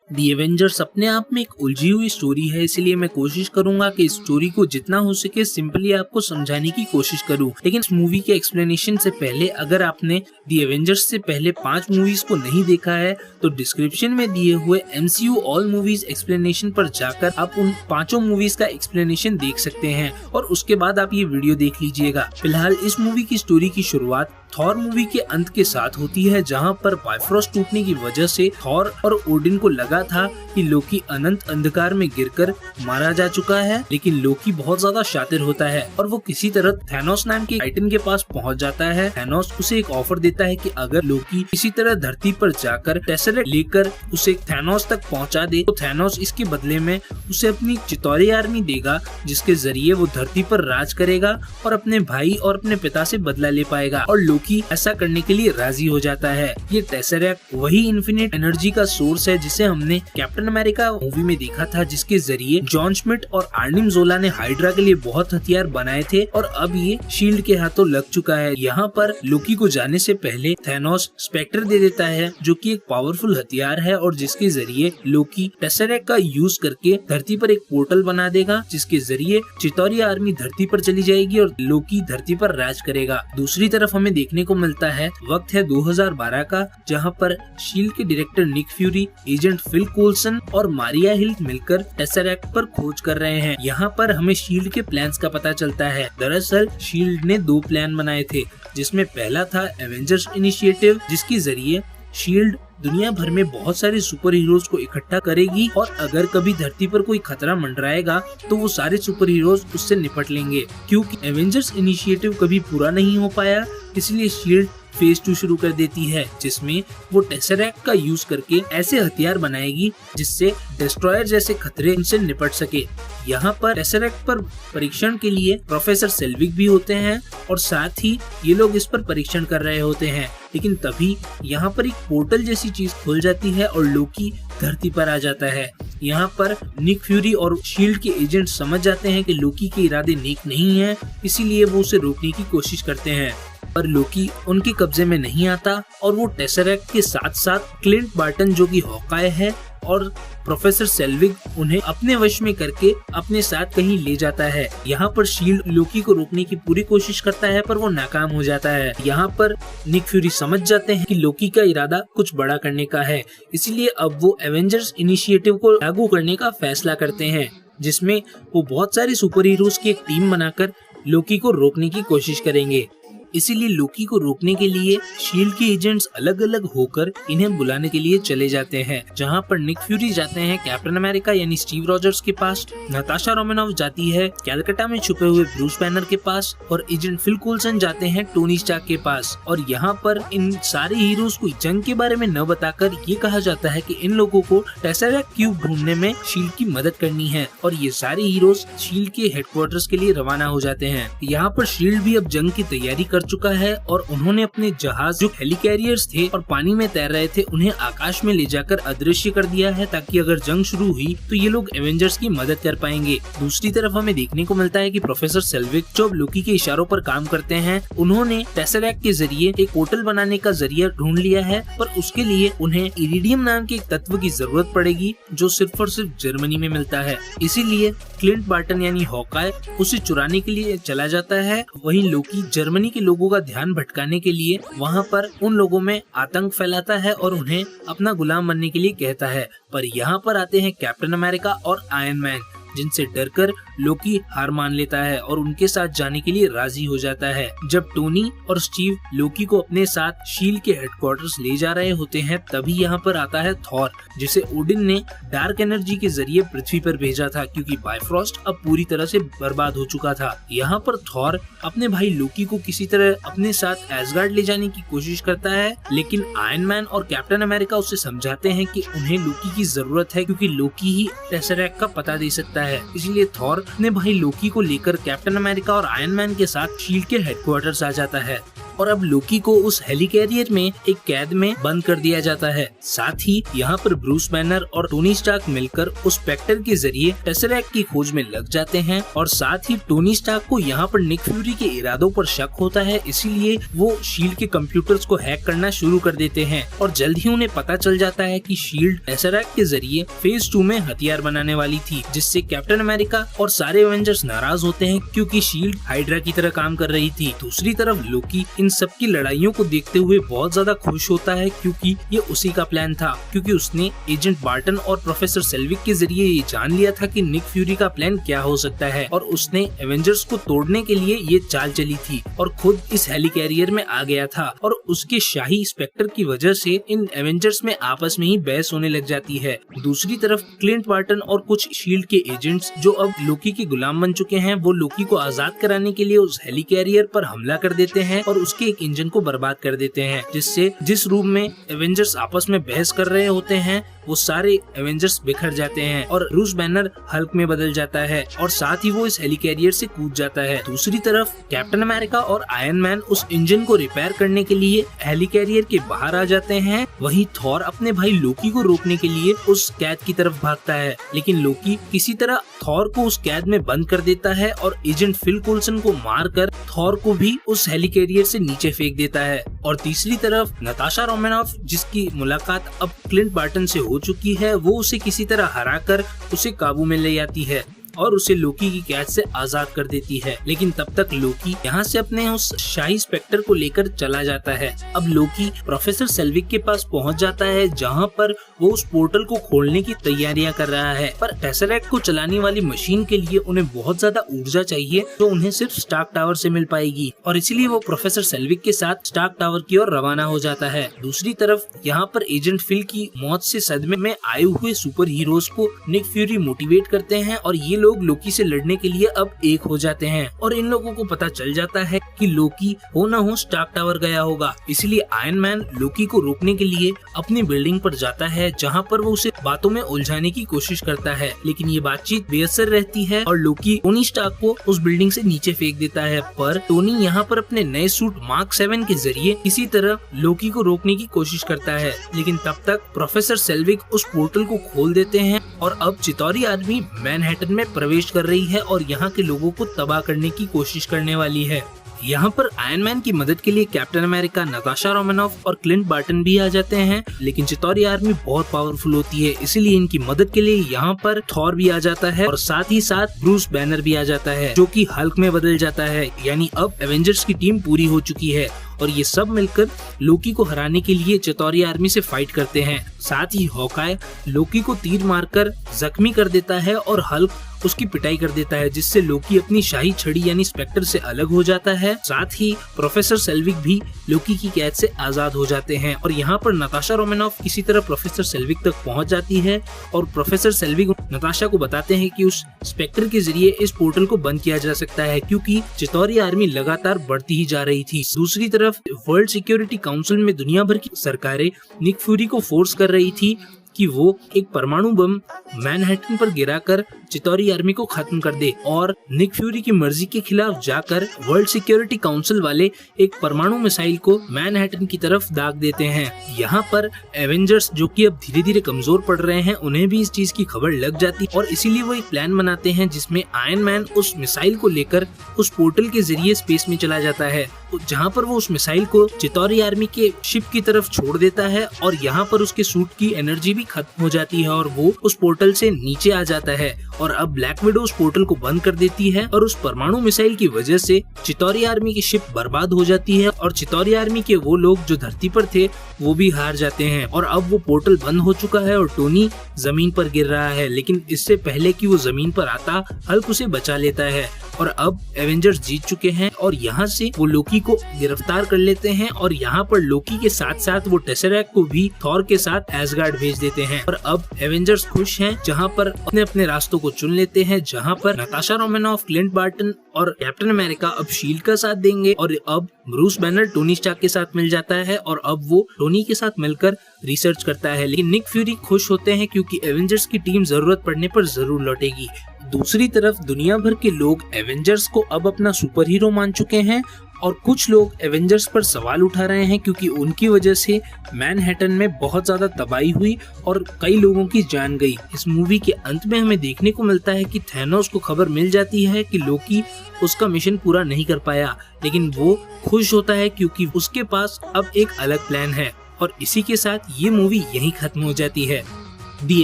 दी Avengers अपने आप में एक उलझी हुई स्टोरी है, इसलिए मैं कोशिश करूंगा कि इस स्टोरी को जितना हो सके सिंपली आपको समझाने की कोशिश करूं। लेकिन इस मूवी के एक्सप्लेनेशन से पहले अगर आपने दी एवेंजर्स से पहले 5 मूवीज को नहीं देखा है तो डिस्क्रिप्शन में दिए हुए MCU ऑल मूवीज एक्सप्लेनेशन पर जाकर आप उन 5 मूवीज का एक्सप्लेनेशन देख सकते हैं और उसके बाद आप ये वीडियो देख लीजिएगा। फिलहाल इस मूवी की स्टोरी की शुरुआत थॉर मूवी के अंत के साथ होती है, जहां पर बाइफ्रोस्ट टूटने की वजह से थॉर और ओडिन को लगा था कि लोकी अनंत अंधकार में गिरकर मारा जा चुका है। लेकिन लोकी बहुत ज्यादा शातिर होता है और वो किसी तरह थैनोस नाम के टाइटन के पास पहुंच जाता है। थैनोस उसे एक ऑफर देता है कि अगर लोकी किसी तरह धरती पर जाकर टेसरेक्ट लेकर उसे थैनोस तक पहुंचा दे तो थैनोस इसके बदले में उसे अपनी चितौरी आर्मी देगा, जिसके जरिए वो धरती पर राज करेगा और अपने भाई और अपने पिता से बदला ले पाएगा। और लोकी ऐसा करने के लिए राजी हो जाता है। ये टेसरेक्ट वही इन्फिनिट एनर्जी का सोर्स है जिसे हमने कैप्टन अमेरिका मूवी में देखा था, जिसके जरिए जॉन स्मिथ और आर्निम जोला ने हाइड्रा के लिए बहुत हथियार बनाए थे और अब ये शील्ड के हाथों लग चुका है। यहाँ पर लोकी को जाने से पहले थैनोस स्पेक्टर दे देता है, जो कि एक पावरफुल हथियार है और जिसके जरिए लोकी टेसरेक्ट का यूज करके धरती पर एक पोर्टल बना देगा, जिसके जरिए चितौरी आर्मी धरती पर चली जाएगी और लोकी धरती पर राज करेगा। दूसरी तरफ हमें देखने को मिलता है वक्त है 2012 का, जहां पर शील्ड के director Nick Fury, agent Phil Coulson और मारिया हिल मिलकर टेसरेक्ट पर खोज कर रहे हैं। यहाँ पर हमें शील्ड के प्लान्स का पता चलता है। दरअसल शील्ड ने 2 प्लान बनाए थे, जिसमें पहला था एवेंजर्स इनिशिएटिव, जिसके जरिए शील्ड दुनिया भर में बहुत सारे सुपर हीरोज को इकट्ठा करेगी और अगर कभी धरती पर कोई खतरा मंडराएगा तो वो सारे सुपर हीरोज उससे निपट लेंगे। क्योंकि एवेंजर्स इनिशिएटिव कभी पूरा नहीं हो पाया, इसलिए शील्ड फेज 2 शुरू कर देती है, जिसमें वो टेसरेक्ट का यूज करके ऐसे हथियार बनाएगी जिससे डिस्ट्रॉयर जैसे खतरे उनसे निपट सके। यहाँ पर टेसरेक्ट पर परीक्षण के लिए प्रोफेसर सेल्विक भी होते हैं और साथ ही ये लोग इस पर परीक्षण कर रहे होते हैं। लेकिन तभी यहाँ पर एक पोर्टल जैसी चीज खुल जाती है और लोकी धरती पर आ जाता है। यहाँ पर निक फ्यूरी और शील्ड के एजेंट समझ जाते हैं कि लोकी के इरादे नेक नहीं है, इसीलिए वो उसे रोकने की कोशिश करते हैं। पर लोकी उनके कब्जे में नहीं आता और वो टेसरेक्ट के साथ साथ क्लिंट बार्टन, जो कि हॉकाय है, और प्रोफेसर सेल्विक उन्हें अपने वश में करके अपने साथ कहीं ले जाता है। यहाँ पर शील्ड लोकी को रोकने की पूरी कोशिश करता है पर वो नाकाम हो जाता है। यहाँ पर निक फ्यूरी समझ जाते हैं कि लोकी का इरादा कुछ बड़ा करने का है, इसलिए अब वो एवेंजर्स इनिशिएटिव को लागू करने का फैसला करते हैं, जिसमें वो बहुत सारे सुपर हीरोज की एक टीम बनाकर लोकी को रोकने की कोशिश करेंगे। इसीलिए लोकी को रोकने के लिए शील्ड के एजेंट्स अलग अलग होकर इन्हें बुलाने के लिए चले जाते हैं, जहां पर निक फ्यूरी जाते हैं कैप्टन अमेरिका यानी स्टीव रॉजर्स के पास, नताशा रोमानोव जाती है कैलकाटा में छुपे हुए ब्रूस बैनर के पास और एजेंट फिल कोल्सन जाते हैं टोनी स्टार्क के पास। और यहाँ पर इन सारे हीरोज को जंग के बारे में न बताकर ये कहा जाता है कि इन लोगों को टेसरेक्ट क्यूब ढूंढने में शील्ड की मदद करनी है और ये सारे हीरोज शील्ड के हेडक्वार्टर्स के लिए रवाना हो जाते हैं। यहाँ पर शील्ड भी अब जंग की तैयारी कर चुका है और उन्होंने अपने जहाज जो हेलिकैरियर्स थे और पानी में तैर रहे थे उन्हें आकाश में ले जाकर अदृश्य कर दिया है, ताकि अगर जंग शुरू हुई तो ये लोग एवेंजर्स की मदद कर पाएंगे। दूसरी तरफ हमें देखने को मिलता है कि प्रोफेसर सेल्विक, जो लोकी के इशारों पर काम करते हैं, उन्होंने टेसरेक्ट के जरिए एक पोर्टल बनाने का जरिया ढूंढ लिया है, पर उसके लिए उन्हें इरिडियम नाम के एक तत्व की जरूरत पड़ेगी जो सिर्फ और सिर्फ जर्मनी में मिलता है। इसीलिए क्लिंट बार्टन यानी हॉकाय उसे चुराने के लिए चला जाता है। वहीं लोकी जर्मनी के लोगों का ध्यान भटकाने के लिए वहां पर उन लोगों में आतंक फैलाता है और उन्हें अपना गुलाम बनने के लिए कहता है। पर यहाँ पर आते हैं कैप्टन अमेरिका और आयरन मैन, जिनसे डरकर लोकी हार मान लेता है और उनके साथ जाने के लिए राजी हो जाता है। जब टोनी और स्टीव लोकी को अपने साथ शील्ड के हेडक्वार्टर्स ले जा रहे होते हैं, तभी यहाँ पर आता है थॉर, जिसे ओडिन ने डार्क एनर्जी के जरिए पृथ्वी पर भेजा था, क्योंकि बाइफ्रोस्ट अब पूरी तरह से बर्बाद हो चुका था। यहाँ पर थॉर अपने भाई लोकी को किसी तरह अपने साथ एसगार्ड ले जाने की कोशिश करता है, लेकिन आयरन मैन और कैप्टन अमेरिका उसे समझाते हैं कि उन्हें लोकी की जरूरत है, क्योंकि लोकी ही टेसरेक्ट का पता दे सकता है। इसलिए थॉर अपने भाई लोकी को लेकर कैप्टन अमेरिका और आयरन मैन के साथ शील्ड के हेडक्वार्टर्स आ जाता है। और अब लोकी को उस हेलिकैरियर में एक कैद में बंद कर दिया जाता है। साथ ही यहाँ पर ब्रूस बैनर और टोनी स्टार्क मिलकर उस स्पेक्टर के जरिए टेसरैक्ट की खोज में लग जाते हैं और साथ ही टोनी स्टार्क को यहाँ पर निक फ्यूरी के इरादों पर शक होता है, इसीलिए वो शील्ड के कंप्यूटर्स को हैक करना शुरू कर देते हैं और जल्द ही उन्हें पता चल जाता है कि शील्ड टेसरैक्ट के जरिए फेज 2 में हथियार बनाने वाली थी, जिससे कैप्टन अमेरिका और सारे एवेंजर्स नाराज होते हैं क्योंकि शील्ड हाइड्रा की तरह काम कर रही थी। दूसरी तरफ लोकी इन सब की लड़ाइयों को देखते हुए बहुत ज्यादा खुश होता है क्योंकि ये उसी का प्लान था, क्योंकि उसने एजेंट बार्टन और प्रोफेसर सेल्विक के जरिए ये जान लिया था कि निक फ्यूरी का प्लान क्या हो सकता है और उसने एवेंजर्स को तोड़ने के लिए ये चाल चली थी और खुद इस हेलिकैरियर में आ गया था और उसके शाही स्पेक्टर की वजह से इन एवेंजर्स में आपस में ही बहस होने लग जाती है। दूसरी तरफ क्लिंट बार्टन और कुछ शील्ड के एजेंट्स जो अब लोकी के गुलाम बन चुके हैं, वो लोकी को आजाद कराने के लिए उस हेलिकैरियर पर हमला कर देते हैं और उसके एक इंजन को बर्बाद कर देते हैं, जिससे जिस रूम में एवेंजर्स आपस में बहस कर रहे होते हैं वो सारे एवेंजर्स बिखर जाते हैं और ब्रूस बैनर हल्क में बदल जाता है और साथ ही वो इस हेलिकैरियर से कूद जाता है। दूसरी तरफ कैप्टन अमेरिका और आयरन मैन उस इंजन को रिपेयर करने के लिए हेलिकैरियर के बाहर आ जाते हैं। वहीं थॉर अपने भाई लोकी को रोकने के लिए उस कैद की तरफ भागता है, लेकिन लोकी किसी तरह थॉर को उस कैद में बंद कर देता है और एजेंट फिल कोल्सन को मारकर थॉर को भी उस हेलिकैरियर से नीचे फेंक देता है। और तीसरी तरफ नताशा रोमानोफ, जिसकी मुलाकात अब क्लिंट बार्टन से हो चुकी है, वो उसे किसी तरह हराकर उसे काबू में ले आती है और उसे लोकी की कैद से आजाद कर देती है। लेकिन तब तक लोकी यहाँ से अपने उस शाही स्पेक्टर को लेकर चला जाता है। अब लोकी प्रोफेसर सेल्विक के पास पहुँच जाता है, जहाँ पर वो उस पोर्टल को खोलने की तैयारियां कर रहा है, पर टेसरैक्ट को चलाने वाली मशीन के लिए उन्हें बहुत ज्यादा ऊर्जा चाहिए जो उन्हें सिर्फ स्टार्क टावर से मिल पाएगी और इसीलिए वो प्रोफेसर सेल्विक के साथ स्टार्क टावर की ओर रवाना हो जाता है। दूसरी तरफ यहाँ पर एजेंट फिल की मौत से सदमे में आए हुए सुपर हीरोज को निक फ्यूरी मोटिवेट करते हैं और ये लोग लोकी से लड़ने के लिए अब एक हो जाते हैं और इन लोगों को पता चल जाता है कि लोकी हो न हो स्टार्क टावर गया होगा, इसलिए आयरन मैन लोकी को रोकने के लिए अपनी बिल्डिंग पर जाता है, जहां पर वो उसे बातों में उलझाने की कोशिश करता है, लेकिन ये बातचीत बेअसर रहती है और लोकी टोनी स्टार्क को उस बिल्डिंग से नीचे फेंक देता है। पर टोनी यहाँ पर अपने नए सूट मार्क 7 के जरिए किसी तरह लोकी को रोकने की कोशिश करता है, लेकिन तब तक प्रोफेसर सेल्विक उस पोर्टल को खोल देते हैं और अब चितौरी आर्मी मैनहट्टन में प्रवेश कर रही है और यहाँ के लोगों को तबाह करने की कोशिश करने वाली है। यहाँ पर आयरन मैन की मदद के लिए कैप्टन अमेरिका, नताशा रोमानोफ और क्लिंट बार्टन भी आ जाते हैं, लेकिन चितौरी आर्मी बहुत पावरफुल होती है, इसीलिए इनकी मदद के लिए यहाँ पर थॉर भी आ जाता है और साथ ही साथ ब्रूस बैनर भी आ जाता है, जो कि हल्क में बदल जाता है। यानी अब एवेंजर्स की टीम पूरी हो चुकी है और ये सब मिलकर लोकी को हराने के लिए चितौरी आर्मी से फाइट करते हैं। साथ ही हॉकाय लोकी को तीर मारकर जख्मी कर देता है और हल्क उसकी पिटाई कर देता है, जिससे लोकी अपनी शाही छड़ी यानी स्पेक्टर से अलग हो जाता है। साथ ही प्रोफेसर सेल्विक भी लोकी की कैद से आजाद हो जाते हैं और यहाँ पर नताशा रोमानोफ किसी तरह प्रोफेसर सेल्विक तक पहुँच जाती है और प्रोफेसर सेल्विक नताशा को बताते हैं कि उस स्पेक्टर के जरिए इस पोर्टल को बंद किया जा सकता है, क्योंकि चितौरी आर्मी लगातार बढ़ती ही जा रही थी। दूसरी तरफ वर्ल्ड सिक्योरिटी काउंसिल में दुनिया भर की सरकारें निक फ्यूरी को फोर्स कर रही थी कि वो एक परमाणु बम मैनहट्टन पर गिराकर चितौरी आर्मी को खत्म कर दे और निक फ्यूरी की मर्जी के खिलाफ जाकर वर्ल्ड सिक्योरिटी काउंसिल वाले एक परमाणु मिसाइल को मैनहट्टन की तरफ दाग देते हैं। यहाँ पर एवेंजर्स, जो कि अब धीरे धीरे कमजोर पड़ रहे हैं, उन्हें भी इस चीज की खबर लग जाती और इसीलिए वो एक प्लान बनाते हैं जिसमें आयरन मैन उस मिसाइल को लेकर उस पोर्टल के जरिए स्पेस में चला जाता है, जहाँ पर वो उस मिसाइल को चितौरी आर्मी के शिप की तरफ छोड़ देता है और यहाँ पर उसके सूट की एनर्जी भी खत्म हो जाती है और वो उस पोर्टल से नीचे आ जाता है और अब ब्लैक विडो उस पोर्टल को बंद कर देती है और उस परमाणु मिसाइल की वजह से चितौरी आर्मी की शिप बर्बाद हो जाती है और चितौरी आर्मी के वो लोग जो धरती पर थे वो भी हार जाते हैं और अब वो पोर्टल बंद हो चुका है और टोनी जमीन पर गिर रहा है, लेकिन इससे पहले कि वो जमीन पर आता हल्क उसे बचा लेता है और अब एवेंजर्स जीत चुके हैं और यहाँ से वो लोकी को गिरफ्तार कर लेते हैं और यहाँ पर लोकी के साथ साथ वो टेसरैक्ट को भी थॉर के साथ एसगार्ड भेज देते हैं और अब एवेंजर्स खुश हैं, जहाँ पर अपने अपने रास्तों को चुन लेते हैं, जहाँ पर नताशा रोमानोफ, क्लिंट बार्टन और कैप्टन अमेरिका अब शील्ड का साथ देंगे और अब ब्रूस बैनर टोनी स्टार्क के साथ मिल जाता है और अब वो टोनी के साथ मिलकर रिसर्च करता है। लेकिन निक फ्यूरी खुश होते हैं क्योंकि एवेंजर्स की टीम जरूरत पड़ने पर जरूर लौटेगी। दूसरी तरफ दुनिया भर के लोग एवेंजर्स को अब अपना सुपर हीरो मान चुके हैं और कुछ लोग एवेंजर्स पर सवाल उठा रहे हैं क्योंकि उनकी वजह से मैनहट्टन में बहुत ज्यादा तबाही हुई और कई लोगों की जान गई। इस मूवी के अंत में हमें देखने को मिलता है कि थैनोस को खबर मिल जाती है कि लोकी उसका मिशन पूरा नहीं कर पाया, लेकिन वो खुश होता है क्योंकि उसके पास अब एक अलग प्लान है। और इसी के साथ ये मूवी यहीं खत्म हो जाती है। दी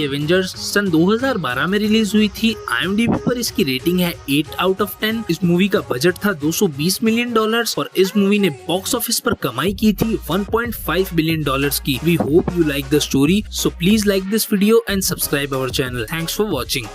एवेंजर्स सन 2012 में रिलीज हुई थी। IMDb पर इसकी रेटिंग है 8 आउट ऑफ 10। इस मूवी का बजट था $220 मिलियन और इस मूवी ने बॉक्स ऑफिस पर कमाई की थी $1.5 बिलियन की। We hope you like the story, so please like this video and subscribe our channel. Thanks for watching.